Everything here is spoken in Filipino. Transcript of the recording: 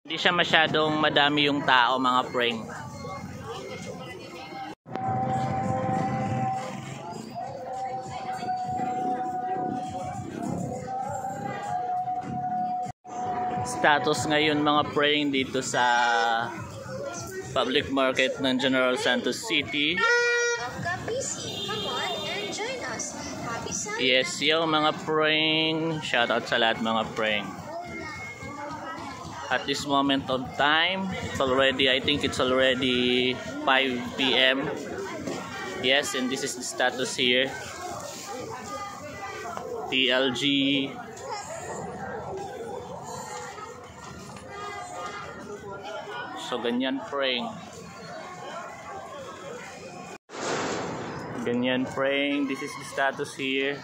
Hindi siya masyadong madami yung tao, mga preng. Status ngayon mga preng dito sa public market ng General Santos City. Yes, yung mga preng, shoutout sa lahat mga preng. At this moment of time, it's already, I think it's already 5 PM. Yes, and this is the status here. TLG. So ganyan preng. Ganyan preng, this is the status here.